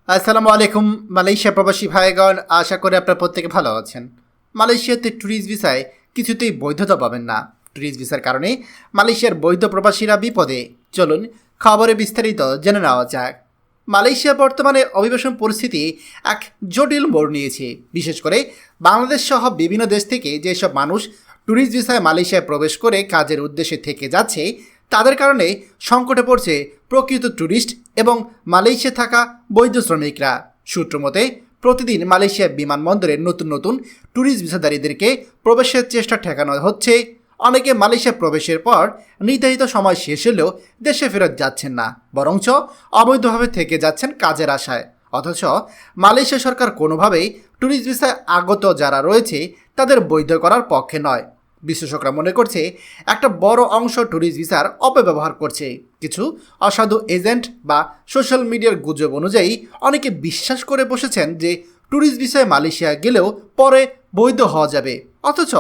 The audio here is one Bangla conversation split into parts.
আসসালামু আলাইকুম মালয়েশিয়া প্রবাসী ভাইগণ, আশা করি আপনারা প্রত্যেকে ভালো আছেন। মালয়েশিয়াতে ট্যুরিস্ট ভিসায় কিছুতেই বৈধতা পাবেন না। ট্যুরিস্ট ভিসার কারণে মালয়েশিয়ার বৈধ প্রবাসীরা বিপদে। চলুন খবরে বিস্তারিত জেনে নেওয়া যাক। মালয়েশিয়া বর্তমানে অভিবাসন পরিস্থিতি এক জটিল মোড় নিয়েছে। বিশেষ করে বাংলাদেশ সহ বিভিন্ন দেশ থেকে যেসব মানুষ ট্যুরিস্ট ভিসায় মালয়েশিয়ায় প্রবেশ করে কাজের উদ্দেশ্যে থেকে যাচ্ছে, তাদের কারণে সংকটে পড়ছে প্রকৃত ট্যুরিস্ট এবং মালয়েশিয়া থাকা বৈধ শ্রমিকরা। সূত্র মতে প্রতিদিন মালয়েশিয়া বিমানবন্দরে নতুন নতুন ট্যুরিস্ট ভিসাধারীদেরকে প্রবেশের চেষ্টা ঠেকানো হচ্ছে। অনেকে মালয়েশিয়া প্রবেশের পর নির্ধারিত সময় শেষ হলেও দেশে ফেরত যাচ্ছেন না, বরঞ্চ অবৈধভাবে থেকে যাচ্ছেন কাজের আশায়। অথচ মালয়েশিয়া সরকার কোনোভাবেই ট্যুরিস্ট ভিসায় আগত যারা রয়েছে তাদের বৈধ করার পক্ষে নয়। বিশ্লেষকরা মনে করছে একটা বড় অংশ ট্যুরিস্ট ভিসার অপব্যবহার করছে। কিছু অসাধু এজেন্ট বা সোশ্যাল মিডিয়ার গুজব অনুযায়ী অনেকে বিশ্বাস করে বসেছেন যে ট্যুরিস্ট ভিসায় মালয়েশিয়া গেলেও পরে বৈধ হওয়া যাবে, অথচ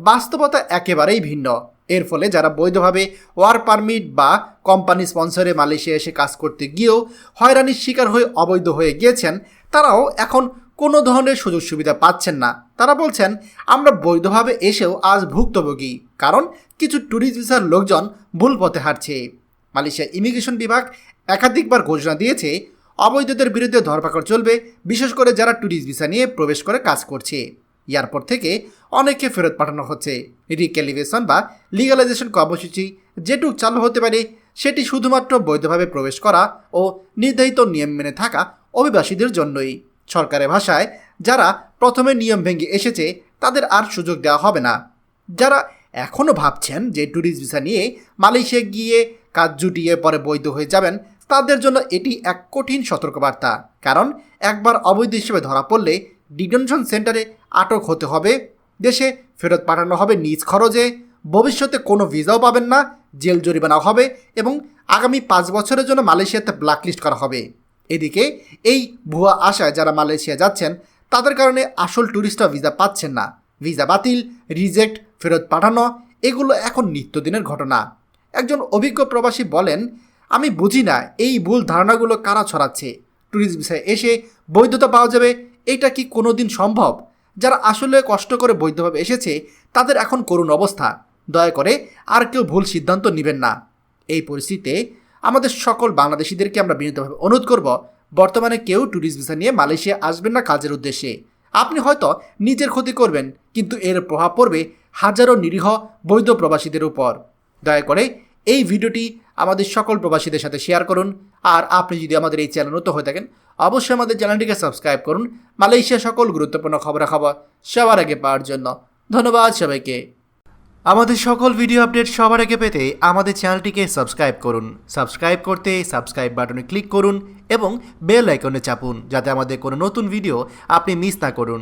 বাস্তবতা একেবারেই ভিন্ন। এর ফলে যারা বৈধভাবে ওয়ার্ক পারমিট বা কোম্পানি স্পন্সরে মালয়েশিয়া এসে কাজ করতে গিয়েও হয়রানির শিকার হয়ে অবৈধ হয়ে গিয়েছেন, তারাও এখন কোনো ধরনের সুযোগ সুবিধা পাচ্ছেন না। তারা বলছেন, আমরা বৈধভাবে এসেও আজ ভুক্তভোগী, কারণ কিছু ট্যুরিস্ট ভিসার লোকজন ভুল পথে হাঁটছে। মালয়েশিয়া ইমিগ্রেশন বিভাগ একাধিকবার ঘোষণা দিয়েছে অবৈধদের বিরুদ্ধে ধরপাকড় চলবে, বিশেষ করে যারা ট্যুরিস্ট ভিসা নিয়ে প্রবেশ করে কাজ করছে। এয়ারপোর্ট থেকে অনেককে ফেরত পাঠানো হচ্ছে। রিক্যালিভেশন বা লিগালাইজেশন কর্মসূচি যেটুক চালু হতে পারে সেটি শুধুমাত্র বৈধভাবে প্রবেশ করা ও নির্ধারিত নিয়ম মেনে থাকা অভিবাসীদের জন্যই। সরকারের ভাষায় যারা প্রথমে নিয়ম ভেঙে এসেছে তাদের আর সুযোগ দেওয়া হবে না। যারা এখনও ভাবছেন যে ট্যুরিস্ট ভিসা নিয়ে মালয়েশিয়া গিয়ে কাজ জুটিয়ে পরে বৈধ হয়ে যাবেন, তাদের জন্য এটি এক কঠিন সতর্কবার্তা। কারণ একবার অবৈধ হিসেবে ধরা পড়লে ডিটেনশন সেন্টারে আটক হতে হবে, দেশে ফেরত পাঠানো হবে নিজ খরচে, ভবিষ্যতে কোনো ভিসাও পাবেন না, জেল জরিমানা হবে এবং আগামী 5 বছরের জন্য মালয়েশিয়াতে ব্ল্যাকলিস্ট করা হবে। এদিকে এই ভুয়া আশায় যারা মালয়েশিয়া যাচ্ছেন তাদের কারণে আসল ট্যুরিস্টরা ভিসা পাচ্ছেন না। ভিসা বাতিল, রিজেক্ট, ফেরত পাঠানো এগুলো এখন নিত্যদিনের ঘটনা। একজন অভিজ্ঞ প্রবাসী বলেন, আমি বুঝি না এই ভুল ধারণাগুলো কারা ছড়াচ্ছে। ট্যুরিস্ট ভিসায় এসে বৈধতা পাওয়া যাবে, এটা কি কোনো দিন সম্ভব? যারা আসলে কষ্ট করে বৈধভাবে এসেছে তাদের এখন করুণ অবস্থা। দয়া করে আর কেউ ভুল সিদ্ধান্ত নেবেন না। এই পরিস্থিতিতে আমাদের সকল বাংলাদেশিদেরকে আমরা বিনীতভাবে অনুরোধ করব, বর্তমানে কেউ ট্যুরিস্ট ভিসা নিয়ে মালয়েশিয়া আসবেন না কাজের উদ্দেশ্যে। আপনি হয়তো নিজের ক্ষতি করবেন, কিন্তু এর প্রভাব পড়বে হাজারো নিরীহ বৈধ প্রবাসীদের উপর। দয়া করে এই ভিডিওটি আমাদের সকল প্রবাসীদের সাথে শেয়ার করুন। আর আপনি যদি আমাদের এই চ্যানেল নতুন হয়ে থাকেন, অবশ্যই আমাদের চ্যানেলটিকে সাবস্ক্রাইব করুন মালয়েশিয়া সকল গুরুত্বপূর্ণ খবরাখবর সবার আগে পাওয়ার জন্য। ধন্যবাদ সবাইকে। আমাদের সকল ভিডিও আপডেট সবার আগে পেতে আমাদের চ্যানেলটিকে সাবস্ক্রাইব করুন। সাবস্ক্রাইব করতে সাবস্ক্রাইব বাটনে ক্লিক করুন এবং বেল আইকনে চাপুন, যাতে আমাদের কোনো নতুন ভিডিও আপনি মিস না করুন।